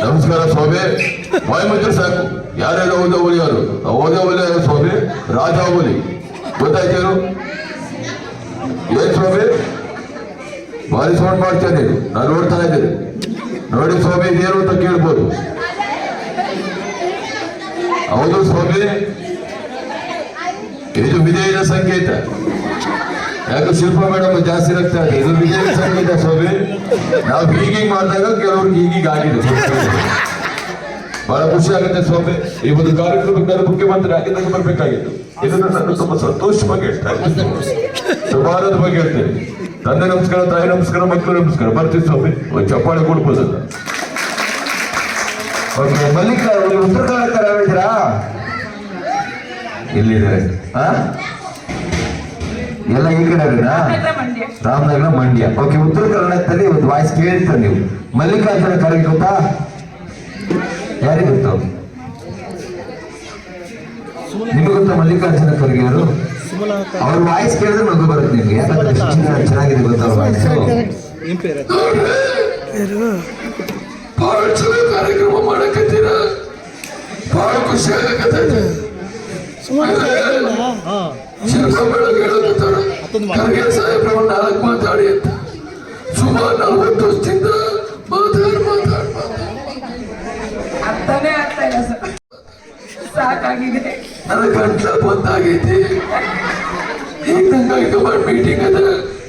ನಮಸ್ಕಾರ ಸ್ವಾಮಿ. ಬಾಯಿ ಮುಚ್ಚ ಸಾಕು. ಯಾರೆಲ್ಲ ಓದೋಬಲಿ ಯಾರು? ಓದೋಬಲಿ ಯಾರು ಸ್ವಾಮಿ? ರಾಜಾಬಲಿ ಗೊತ್ತಾಯ್ತೇನು? ಏನ್ ಸ್ವಾಮಿ ಭಾರಿ ಸೌಂಡ್ ಮಾಡ್ತಾ ಇದ್ದೀರಿ? ನಾನು ನೋಡ್ತಾ ಇದ್ದೀನಿ. ನೋಡಿ ಸ್ವಾಮಿ, ಇದೇನು ಅಂತ ಕೇಳ್ಬೋದು. ಹೌದು ಸ್ವಾಮಿ, ಇದು ವಿಜಯದ ಸಂಕೇತ. ಯಾಕೆ ಶಿಲ್ಪ ಮೇಡಮ್ ಜಾಸ್ತಿ ರಕ್ತ ಇದೆ, ಇದು ವಿಜಯದ ಸಂಕೇತ ಸ್ವಾಮಿ. ನಾವು ಹೀಗೀಗ್ ಮಾಡಿದಾಗ ಕೆಲವ್ರಿಗೆ ಹೀಗೀಗ್ ಆಗಿದೆ. ಬಹಳ ಖುಷಿ ಆಗುತ್ತೆ ಸ್ವಾಮಿ. ಈ ಒಂದು ಕಾರ್ಯಕ್ರಮಕ್ಕೆ ನಾನು ಮುಖ್ಯಮಂತ್ರಿ ಆಗಿದ್ದಾಗ ಬರ್ಬೇಕಾಗಿತ್ತು. ಇದನ್ನು ನಾನು ತುಂಬಾ ಸಂತೋಷವಾಗಿ ಹೇಳ್ತಾ ಇದ್ದೀನಿ. ಸುಮಾರದ ಬಗ್ಗೆ ಹೇಳ್ತೇನೆ. ತಂದೆ ನಮಸ್ಕಾರ, ತಾಯಿ ನಮಸ್ಕಾರ, ಮಕ್ಕಳು ನಮಸ್ಕಾರ. ಬರ್ತೀವಿ ಸ್ವಾಮಿ, ಒಂದು ಚಪ್ಪಾಳೆ ಕೊಡ್ಬೋದಲ್ಲ. ಓಕೆ, ಮಲ್ಲಿಕ ಉತ್ತರ ಕನ್ನಡ ಯಾವಿದ್ದೀರಾ? ಇಲ್ಲಿದ್ದಾರೆ. ಎಲ್ಲ ಈ ಕಡೆ ರಾಮನಗರ, ಮಂಡ್ಯ. ಓಕೆ, ಉತ್ತರ ಕನ್ನಡದಲ್ಲಿ ಒಂದು ವಾಯ್ಸ್ ಕೇಳ್ತಾರೆ ನೀವು. ಮಲ್ಲಿಕಾರ್ಜುನ ಖರ್ಗೆ ಗೊತ್ತಾ? ಯಾರಿಗೆ ಗೊತ್ತು? ನಿಮಗೆ ಗೊತ್ತಾ ಮಲ್ಲಿಕಾರ್ಜುನ ಖರ್ಗೆ ಅವರು? ಅವ್ರ ವಾಯ್ಸ್ ಕೇಳಿದ್ರೆ ಮಗು ಬರುತ್ತೆ ನಿಮ್ಗೆ. ಯಾಕಂದ್ರೆ ಚೆನ್ನಾಗಿದೆ ಗೊತ್ತಾ ವಾಯ್ಸ್. ಬಹಳ ಚಲೋ ಕಾರ್ಯಕ್ರಮ ಮಾಡಕತ್ತೀರ, ಬಹಳ ಖುಷಿ ಆಗಕತ್ತೈತೆ. ಶಿಲ್ಪ ಬೆಳಗ್ಗೆ ಹೇಳಕತ್ತಾರ ಖರ್ಗೆ ಸಾಹೇಬ್ರ 4 ಮಾತಾಡಿ ಅಂತ. ಸುಮಾರು 40 ವರ್ಷದಿಂದ ಅರ್ಥನೇ ಆಗ್ತಾ ಇಲ್ಲ ಸರ್, ಸಾಕಾಗಿದೆ. ನನ್ನ ಗಂಟ್ಲ ಬಂದಾಗೈತಿ. ಈಗ ಹೈಕಮಾಂಡ್ ಮೀಟಿಂಗ್ ಅದ,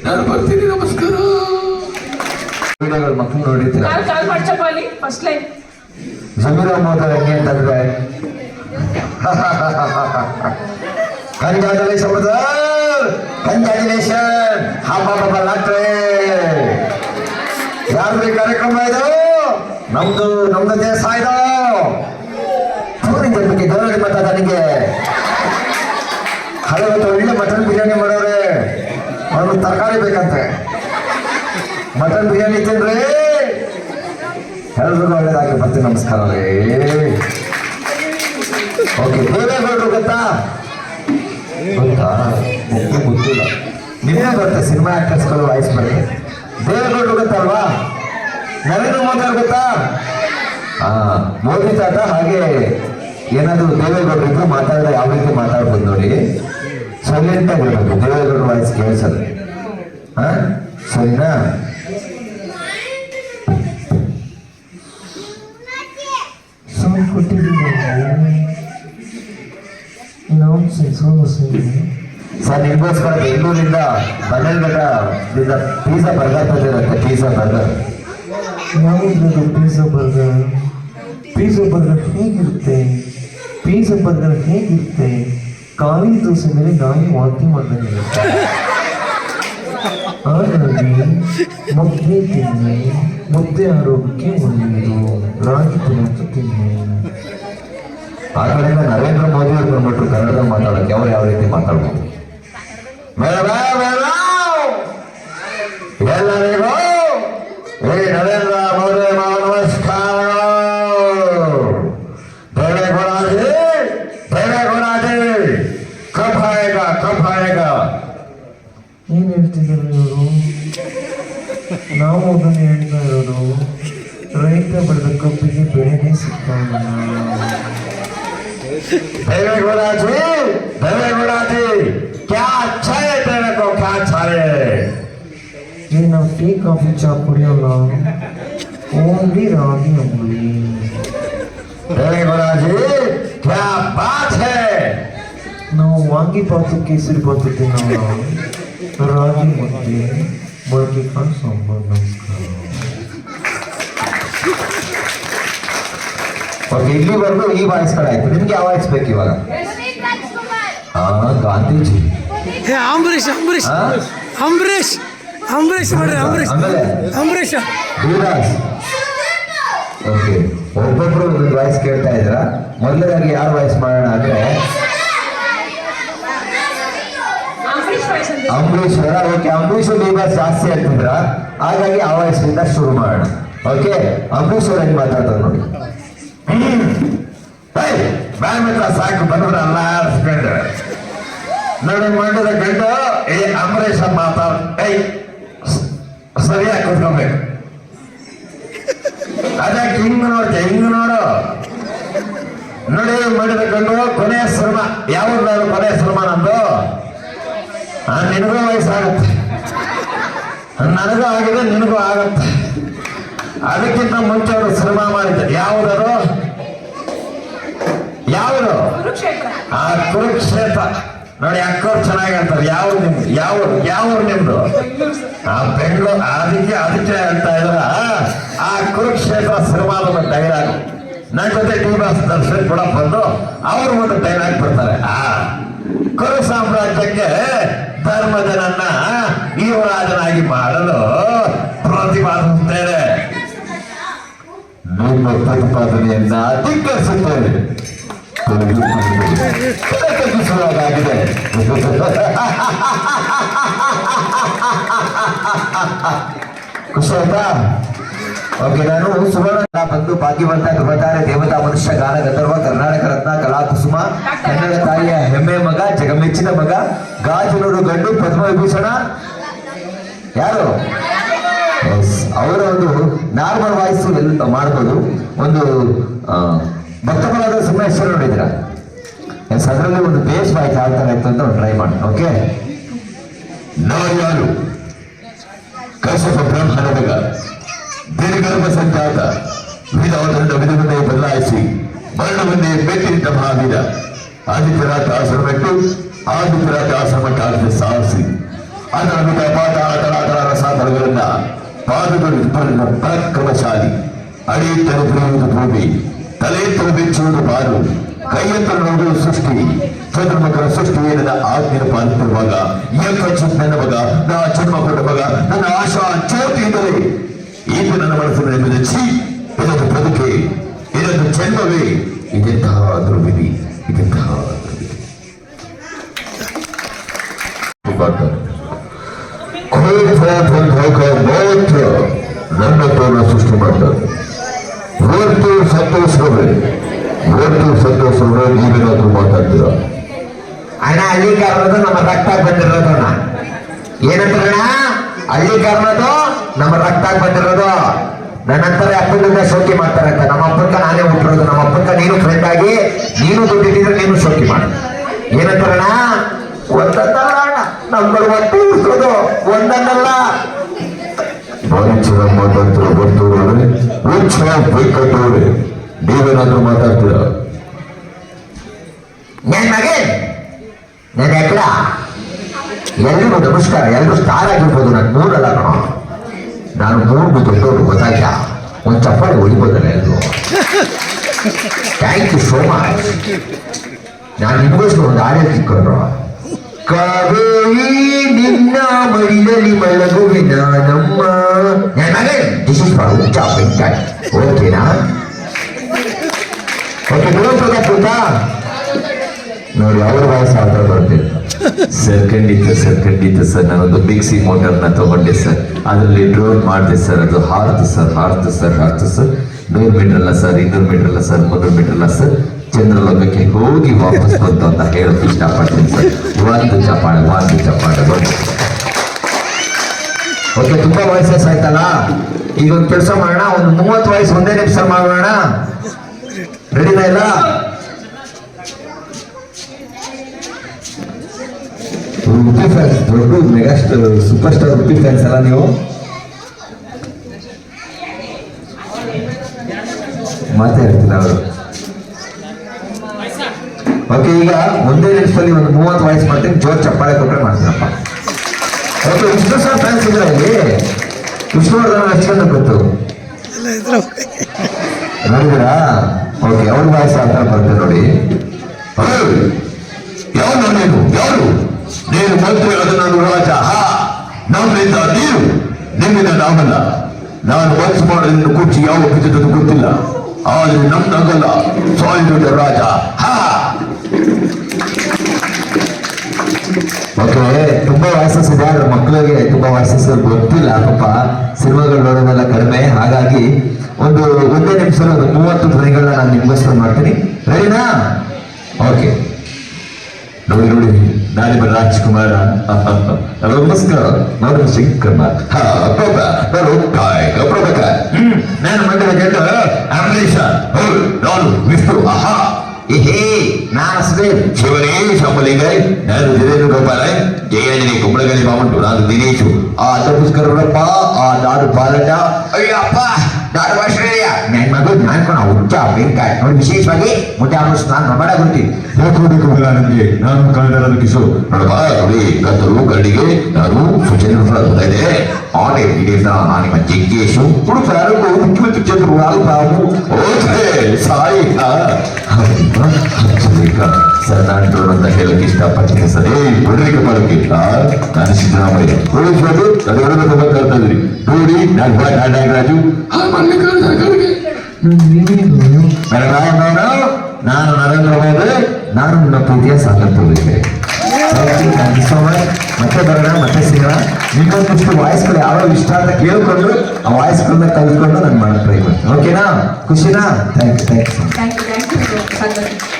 ನಾನು ಬರ್ತೀನಿ. ನಮಸ್ಕಾರ. ಮಕ್ಕಳು ನೋಡಿದ್ರೆ ಫಸ್ಟ್ ಲೈನ್ ಜಮೀರಾ ಮೋದ ಹೆಂಗೆ ಅಂತಂದ್ರೆ ಕಂಗ್ರಾಚುಲೇಷನ್ ಬ್ರದರ್, ಕಂಗ್ರಾಚುಲೇಷನ್. ಹಬ್ಬ ಲಾಟ್ರೆ ಯಾರ್ದು ಕಾರ್ಯಕ್ರಮ ಇದು? ನಮ್ದು ದೇಶ ಇದು. ಬಗ್ಗೆ ಗೌರವ ಮತ ನನಗೆ ಹಲವತ್ತು ಒಳ್ಳೆ ಮಟನ್ ಬಿರಿಯಾನಿ ಮಾಡೋರೆ. ಅವ್ರಿಗೆ ತರಕಾರಿ ಬೇಕಂತೆ. ಮಟನ್ ಬಿರಿಯಾನಿ ತಿನ್ರಿ, ಎಲ್ರಿಗೂ ಒಳ್ಳೇದಾಗಿ. ಬರ್ತೀನಿ, ನಮಸ್ಕಾರ ರೀ. ಓಕೆ, ದೇವೇಗೌಡರು ಗೊತ್ತಾ? ಗೊತ್ತಿಲ್ಲ. ನಿನ್ನೆ ಬರುತ್ತೆ, ಸಿನಿಮಾ ಆಕ್ಟರ್ಸ್ಗಳು ವಾಯ್ಸ್ ಬರುತ್ತೆ. ದೇವೇಗೌಡರು ಗೊತ್ತಲ್ವಾ? ನರೇಂದ್ರ ಮೋದಿ ಅವ್ರು ಗೊತ್ತಾ? ಮೋದಿ ತಾತ ಹಾಗೆ ಏನಾದ್ರು ದೇವೇಗೌಡರು ಇದ್ರು ಮಾತಾಡಿದ್ರೆ ಯಾವ ರೀತಿ ಮಾತಾಡ್ಬೋದು ನೋಡಿ. ಸೈಲೆಂಟ್ ಆಗಿರ್ಬೇಕು, ದೇವೇಗೌಡರು ವಾಯ್ಸ್ ಕೇಳಿಸಲ್ಲ. ಸರಿನಾ? ಸರ್, ನಿಮ್ಗೋಸ್ಕರ ಬೆಂಗಳೂರಿಂದ ಬನ್ನಲ್ಘಟ್ಟದಿಂದ ಪಿಜ್ಜಾ ಬರ್ಗರ್ ಬಂದಿರುತ್ತೆ. ಪಿಜ್ಜಾ ಬರ್ಗರ್ ಯಾವುದು? ಪಿಜ್ಜಾ ಬರ್ಗರ್ ಹೇಗಿರುತ್ತೆ? ಪಿಜ್ಜಾ ಬರ್ಗರ್ ಹೇಗಿರುತ್ತೆ? ಖಾಲಿ ದೋಸೆ ಮೇಲೆ ನಾಯಿ ವಾಂತಿ ಮಾಡ್ದಂಗಿರುತ್ತೆ. ಹಾಗಾಗಿ ಮುದ್ದೆ ತಿನ್ನಿ, ಮುದ್ದೆ ಆರೋಗ್ಯಕ್ಕೆ ಒಳ್ಳೆಯದು. ರಾಗಿ ತಿನ್ನೋದು ತಿನ್ನಿ. ಆ ಕಡೆಯಿಂದ ನರೇಂದ್ರ ಮೋದಿ ಅವ್ರು ಬಂದ್ಬಿಟ್ರು ಕನ್ನಡದಲ್ಲಿ ಮಾತಾಡೋಕೆ. ಅವ್ರು ಯಾವ ರೀತಿ ಮಾತಾಡ್ಬೋದು? ಎಲ್ಲರಿಗೂ ನರೇಂದ್ರ ಮೋದಿ ನಮಸ್ಕಾರ. ದೇವೇಗೌಡಾಜಿ ಕಬ್ ಆಯೇಗಾ. ಏನ್ ಹೇಳ್ತಿದ್ರು ಇವರು? ನಾವು ಅದನ್ನು ಹೇಳ್ತಾ ಇರೋದು, ರೈತ ಬೆಳೆದ ಕಬ್ಬಿಗೆ ಬೆಳೆನೇ ಸಿಗ್ತಾಯಿಲ್ಲ. ದೇವೇಗೌಡಾಜಿ ಕ್ಯಾ ಅಚ್ಚಾ ಹೈ ತೇರೆ ಕೋ, ಕ್ಯಾ ಅಚ್ಚಾ ಹೈ? ಈಗ ನಾವು ಟೀ ಕಾಫಿ ಚಾ ಕುಡಿಯೋಲ್ಲ, ಓನ್ಲಿ ರಾಗಿ ಅಂಬಲಿ. ದೇವೇಗೌಡಾಜಿ ಕ್ಯಾ ಬಾತ್ ಹೈ? ನಾವು ವಾಂಗಿಬಾತು, ಕೇಸರಿ ಬಾತು ತಿನ್ನೋಲ್ಲ, ರಾಗಿ ಮುದ್ದೆ, ಮೊಳಕೆ ಕಾಳು ಸಾಂಬಾರು. ನಮಸ್ಕಾರ. ಓಕೆ, ಇಲ್ಲಿವರೆಗೂ ಈ ವಾಯ್ಸ್ಗಳಾಯ್ತು. ನಿಮ್ಗೆ ಯಾವ ವಾಯ್ಸ್ ಬೇಕು ಇವಾಗ? ಗಾಂಧೀಜಿ, ಅಂಬರೀಷ್ ಮಾಡ್ರಿ. ಅಂಬರೀಷ್ ಓಕೆ, ಒಬ್ಬೊಬ್ರು ಒಂದು ವಾಯ್ಸ್ ಕೇಳ್ತಾ ಇದ್ರ. ಮೊದಲನೇದಾಗಿ ಯಾರು ವಾಯ್ಸ್ ಮಾಡೋಣ ಅಂದ್ರೆ ಅಂಬರೀಷ್ ಅವರ. ಓಕೆ, ಅಂಬರೀಷ್ ಈಗ ಜಾಸ್ತಿ ಆಗ್ತಿದ್ರ, ಹಾಗಾಗಿ ಆ ವಾಯ್ಸ್ನಿಂದ ಶುರು ಮಾಡೋಣ. ಓಕೆ, ಅಂಬರೀಷ್ ಅವ್ರ ಹೆಂಗ್ ಮಾತಾಡ್ತಾರೆ ನೋಡಿ. ಬ್ಯಾನ್ ಮಾತ್ರ ಸಾಕು, ಬಂದ್ಬಿಟ್ಟು ಅಲ್ಲಾಡ್ಸ್ಕೊಂಡ್ರೆ ನೋಡಿ ಮಂಡ್ಯದ ಗಂಡು ಅಂಬರೀಷ ಮಾತಾಡ ಸರಿಯಾಗಿ ಕುತ್ಕೊಬೇಕು. ಅದಕ್ಕೆ ಹಿಂಗ್ ನೋಡ್ತೆ ಹಿಂಗ್ ನೋಡು. ನೋಡಿ ಮಂಡ್ಯದ ಗಂಡು ಕೊನೆಯ ಶ್ರಮ ಯಾವ್ದು ಕೊನೆಯ ಶ್ರಮ ನಂದು. ನಿನಗೂ ವಯಸ್ಸಾಗುತ್ತೆ, ನನಗೂ ಆಗಿದೆ, ನಿನಗೂ ಆಗತ್ತೆ. ಅದಕ್ಕಿಂತ ಮುಂಚೆ ಅವರು ಶ್ರಮ ಮಾಡಿದ್ದೆ. ಯಾವುದರು ಯಾವುದು? ಆ ಕುರುಕ್ಷೇತ್ರ. ನೋಡಿ ಅಕ್ಕವ್ರು ಚೆನ್ನಾಗಿ ಹೇಳ್ತಾರೆ. ಯಾವ್ದು ನಿಮ್ದು? ಯಾವ ನಿಮ್ದು? ಆ ಬೆಂಗಳೂರು. ಅದಕ್ಕೆ ಅಂತ ಇದ್ರ ಆ ಕುರುಕ್ಷೇತ್ರ ಸಿನಿಮಾದ ಡೈಲಾಗ್ ನನ್ನ ಜೊತೆ ಟಿ ಬಾಸ್ ದರ್ಶನ್ ಕೂಡ ಬಂದು ಅವರು ಒಂದು ಡೈಲಾಗ್ ಬರ್ತಾರೆ. ಕುರು ಸಾಮ್ರಾಜ್ಯಕ್ಕೆ ಧರ್ಮಜನನ್ನ ಯುವರಾಜನಾಗಿ ಮಾಡಲು ಪ್ರತಿಪಾದಿಸುತ್ತೇನೆ. ನಿಮ್ಮ ಪ್ರತಿಪಾದನೆಯನ್ನ ಧಿಕ್ಕರಿಸುತ್ತೇವೆ. ತಗ್ಗಿಸುವಾಗಿದೆ. ಖುಷಿ ಆಯ್ತಾ? ಓಕೆ, ನಾನು ಸುವರ್ಣ ಬಂದು ಭಾಗ್ಯವಂತ ಧ್ರುವತಾರೆ ದೇವತಾ ಮನುಷ್ಯ ಗಾನ ಗಂಧರ್ವ ಕರ್ನಾಟಕ ರತ್ನ ಕಲಾ ಕುಸುಮ ಕನ್ನಡ ತಾಯಿಯ ಹೆಮ್ಮೆ ಮಗ ಜಗಮೆಚ್ಚಿನ ಮಗ ಗಾಜನೂರು ಗಂಡು ಪದ್ಮ ವಿಭೂಷಣ ಯಾರು? ಅವರ ಒಂದು ನಾರ್ಮಲ್ ವಾಯ್ಸ್ ಎಲ್ಲ ಮಾಡ್ಬೋದು. ಒಂದು ಭಕ್ತಪರಾದ ಸುಮೇಶ್ವರ ನೋಡಿದ್ರ ಅದರಲ್ಲಿ ಒಂದು ಬೇಸ್ ವಾಯ್ಸ್ ಯಾವ ತರ ಇತ್ತು ಅಂತ ಒಂದು ಟ್ರೈ ಮಾಡಿ. ಓಕೆ, ನಾವು ಯಾರು? ಕಶ್ಯಪ ಬ್ರಹ್ಮಣಗ ದೀರ್ಘರ್ಭ ಸಂಜಾತ ವಿಧವದಂಡ ವಿಧವನ್ನೇ ಬದಲಾಯಿಸಿ ವರ್ಣವನ್ನೇ ಬೆಟ್ಟಿದ್ದ ಮಹಾವೀರ ಆದಿತ್ಯರಾಜ ಆಶ್ರಮ ಬಿಟ್ಟು ಆದಿತ್ಯರಾಜ ಆಶ್ರಮಕ್ಕೆ ಆದ ಸಾಹಸಿ ಅದರ ಪಾಠ ರಸಾದರಗಳನ್ನ ಪಾದಗಳು ಪರಾಕ್ರಮಶಾಲಿ ಅಡಿ ತಲೆಬಿಡುವುದು ಭೂಮಿ ತಲೆ ಬೆಚ್ಚುವುದು ಬಾರು ಕೈಯಂತರ ನೋಡುವುದು ಸೃಷ್ಟಿ ಚಂದ್ರಮಕರ ಸೃಷ್ಟಿ ಏನದ ಆಜ್ಞೆ ಪಾಲಿಸಿರುವಾಗ ನನ್ನ ಮಗ ನಾ ಜನ್ಮ ಕೊಟ್ಟ ಮಗ ನನ್ನ ಆಶಾ ಜ್ಯೋತಿ ಇದ್ದರೆ ಈಗ ನನ್ನ ಮನಸ್ಸಿನ ಬೆದಚಿ ಇದೊಂದು ಬದುಕೆ ಇದೊಂದು ಜನ್ಮವೇ ಇದೆಂತಹ ದುರ್ವಿಧಿ ಇದೆಂತಹ ನನ್ನ ತೋರಣ ಸೃಷ್ಟಿ ಮಾಡ್ತಾರೆ. ಓರ್ತು ಸಂತೋಷವೇ ನೀವೇನಾದ್ರೂ ಮಾತಾಡ್ತೀರ? ಅಣ್ಣ ಹಳ್ಳಿ ಕಾರಣದ ನಮ್ಮ ರಕ್ತ ಬಂದಿರೋದಣ್ಣ. ಏನಂತಾರಣ್ಣ? ಹಳ್ಳಿ ಕಾರಣದು ನಮ್ಮ ರಕ್ತ ಬಂದಿರೋದು. ನನ್ನಂತರ ಅಪ್ಪನಿಂದ ಶೋಕಿ ಮಾಡ್ತಾರಂತ. ನಮ್ಮ ಅಪ್ಪಕ್ಕ ನಾನೇ ಹುಟ್ಟಿರೋದು. ನಮ್ಮ ಅಪ್ಪಕ್ಕ ನೀನು ಫ್ರೆಂಡ್ ಆಗಿ ನೀನು ದುಡ್ಡಿದ್ರೆ ನೀನು ಶೋಕಿ ಮಾಡ. ಏನಂತಾರಣ್ಣ? ಒಂದನ್ನಲ್ಲ ಅಣ್ಣ, ನಮ್ಮಗಳು ಒಟ್ಟು ಇರ್ಸೋದು ಒಂದನ್ನಲ್ಲ. ಮಾತಾಡ್ತೀರ ಬರ್ತವ್ರೆ ಬೇಕಂತವ್ರೆ ನೀವೇನಾದ್ರೂ ಮಾತಾಡ್ತೀರ? ನನ್ನ ಮಗೇ ನನ್ನ ಎಕ್ಕಡ ಎಲ್ರಿಗೂ ನಮಸ್ಕಾರ. ಎಲ್ಲರೂ ಸ್ಟಾರ್ ಆಗಿರ್ಬೋದು. ನಾನು ಮೂರಲ್ಲ ಕಣೋ, ನಾನು ಮೂರು ದೊಡ್ಡವರು ಗೊತ್ತಾಗ ಒಂದು ಚಪ್ಪಾಳೆ ಹೊಡಿಬೋದಲ್ಲ ಎಲ್ಲರೂ. Thank you so much. ನಾನು ನಿಮಗೋಸ್ಕರ ಒಂದು ಆಡಿಯೋ ಸಿಕ್ಕೊಂಡ್ರು. ಕಾವೇರಿ ನಿನ್ನ ಮಡಿಲಲ್ಲಿ ಮಲಗುವಿನ ನಮ್ಮ ನನ್ನ ಮಗೇ ದಿಸ್ ಇಸ್ ಫಾರ್ ಉಚ್ಚ ಬೆಂಕಟ್. ಓಕೆನಾ? ಓಕೆ, ಪುಟ್ಟ ನೋಡಿ ಅವ್ರ ವಾಯ್ಸ್ ಆಟ ಬರ್ತೀನಿ ಸರ್. ಖಂಡಿತ ಸರ್ ನಾನೊಂದು ಬಿಗ್ ಸಿ ಮೋಟರ್ನ ತಗೊಂಡೆ ಸರ್. ಅದರಲ್ಲಿ ಡ್ರೋನ್ ಮಾಡಿದೆ ಸರ್. ಅದು ಹಾರ್ತು ಸರ್ 100 ಮೀಟರ್ ಅಲ್ಲ ಸರ್, 200 ಮೀಟರ್ ಅಲ್ಲ ಸರ್, 300 ಮೀಟರ್ ಅಲ್ಲ ಸರ್, ಚಂದ್ರಲೋಕಕ್ಕೆ ಹೋಗಿ ವಾಪಸ್ ಬಂತು ಅಂತ ಹೇಳೋಕೆ ಇಷ್ಟಪಡ್ತೀನಿ ಸರ್. ಒಂದು ಚಪ್ಪಾಳೆ ಓಕೆ, ತುಂಬಾ ವಾಯ್ಸಸ್ ಆಯ್ತಲ್ಲ. ಈಗ ಒಂದು ಕೆಲಸ ಮಾಡೋಣ, ಒಂದು 30 ವಾಯ್ಸ್ ಒಂದೇ ನಿಮಿಷ ಮಾಡೋಣ. ರೆಡಿನಾ ಇಲ್ಲ? ಉಡುಪಿ ಫ್ಯಾನ್ಸ್, ದೊಡ್ಡ mega super star Udupi fans ಅಲ್ಲ ನೀವು? ಮಾತೇ ಹೇಳ್ತಿಲ್ಲ ಅವರು. ಓಕೆ, ಈಗ ಒಂದೇ ನಿಮಿಷದಲ್ಲಿ ಒಂದು 30 ವಾಯ್ಸ್ ಮಾಡ್ತೀನಿ. ಜೋರ್ ಚಪ್ಪಾಳೆ ಕೊಟ್ಟರೆ ಮಾಡ್ತೀನಪ್ಪ. ಓಕೆ, ವಿಷ್ಣು ಸರ್ ಫ್ಯಾನ್ಸ್ ಇದ್ರ ಇಲ್ಲಿ? ವಿಷ್ಣುವರ್ಧನ್ ಹಚ್ಕೊಂಡು ಗೊತ್ತು ನೋಡಿದಿರಾ? ಓಕೆ, ಅವ್ರ ವಾಯ್ಸ್ ಅಂತ ಬರ್ತೇನೆ ನೋಡಿ. ಯಾರು ನೀನು ಮಂತ್ರಿ, ಅದು ನಾನು ರಾಜ. ನಮ್ಮಿಂದ ನೀರು, ನಿಮ್ಮಿಂದ ನಾವಲ್ಲ. ನಾನು ವರ್ಕ್ ಮಾಡೋದನ್ನು ಕುರ್ಚಿ ಯಾವ ಬಿದ್ದದ್ದು ಗೊತ್ತಿಲ್ಲ, ಆದ್ರೆ ನಮ್ದಾಗಲ್ಲ. ಸಾಲಿಡ್ ರಾಜ. ಓಕೆ, ತುಂಬಾ ವಾಯ್ಸಸ್ ಇದೆ. ಆದ್ರೆ ಮಕ್ಕಳಿಗೆ ತುಂಬಾ ವಾಯ್ಸಸ್ ಗೊತ್ತಿಲ್ಲ ಪಾಪ. ಸಿನಿಮಾಗಳು ನೋಡೋದೆಲ್ಲ ಕಡಿಮೆ. ಹಾಗಾಗಿ ಒಂದೇ ನಿಮಿಷದಲ್ಲಿ ಒಂದು 30 ಧ್ವನಿಗಳನ್ನ ನಾನು ನಿಮ್ಗೋಸ್ಕರ ಮಾಡ್ತೀನಿ. ರೆಡಿನಾ? ಓಕೆ, ನೋಡಿ ನಾನಿಬ್ಬ ರಾಜ್ಕುಮಾರ. ನಮಸ್ಕಾರ, ನಾನು ಶಂಕರ್ನಾಥ್. ನಾನು ಮಂಡ್ಯದ ಗೆದ್ದ ಅಂಬರೀಷ. ನಾನು ವಿಷ್ಣು. ಆಹಾ ಏಹೇ ನಾನು ಸುದೇವ್. ಶಿವನೇ ಶಂಭಲಿಂಗೈ. ನಾನು ಜಿರೇಂದ್ರ ಗೋಪಾಲ. ಜಯಾಂಜನಿ ಕುಂಬಳಗಲಿ ಬಾಮುಂಟು. ನಾನು ದಿನೇಶು. ಆ ತಪಸ್ಕರಪ್ಪ, ಆ ನಾಡು ಬಾಲಟ. ಅಯ್ಯಪ್ಪ ನಾಡು ಆಸ್ಟ್ರೇಲಿಯ ನನ್ನ ಮಗಳು ನಾನ್ಕೊಣ ಹುಚ್ಚ ಬೆಂಕಾಯ್ ನೋಡಿ. ವಿಶೇಷವಾಗಿ ಮುದ್ದೆ ನಾನು ಮಾಡ ಗುರುತಿ ಯಾಕೋಬೇಕು ನನಗೆ. ನಾನು ಕನ್ನಡ ಕಿಶೋರ್ ನೋಡಪ್ಪ. ನೋಡಿ ಕತ್ತಲು ಕರಡಿಗೆ ನಾನು ಸುಚೇಂದ್ರ ಇದೆ. ಆಟೆ ನಾನು ನಿಮ್ಮ ಜಗ್ಗೇಶು ಹುಡುಗರು ಮುಖ್ಯಮಂತ್ರಿ ಚಂದ್ರು ಅಲ್ಬಾಬು. ಓಕೆ ಸಾಯಿ ಸರ್ ಅಂತ ಹೇಳಕ್ಕೆ ಇಷ್ಟಪಡ್ತೀನಿ ಸರ್. ಬಿಡ್ರಿಕೆ ಬರೋಕೆ ನಾನು ಸಿದ್ದರಾಮಯ್ಯ ಉಳಿಸ್ಬೇಕು. ಅದು ಬರ್ತಾ ಇದ್ರಿ ನೋಡಿ. ನಾನು ನಾಗರಾಜು ನಾನು ನರೇಂದ್ರ ಮೋದಿ. ನಾನು ನನ್ನ ಪ್ರೀತಿಯ ಸಾಕಂತೋದಕ್ಕೆ ಸೊ ಮಚ್. ಮತ್ತೆ ಬರೋಣ, ಮತ್ತೆ ಸಿಗೋಣ. ನಿಮ್ಮೊಂದಿಷ್ಟು ವಾಯ್ಸ್ಗಳು ಯಾವ ಇಷ್ಟ ಅಂತ ಕೇಳ್ಕೊಂಡು ಆ ವಾಯ್ಸ್ಗಳನ್ನ ಕಲ್ತ್ಕೊಂಡು ನಾನು ಮಾಡಕ್ ಟ್ರೈ ಮಾಡ್ತೀನಿ. ಓಕೆನಾ? ಖುಷಿನಾ? Thank you. Thank you Santhosh.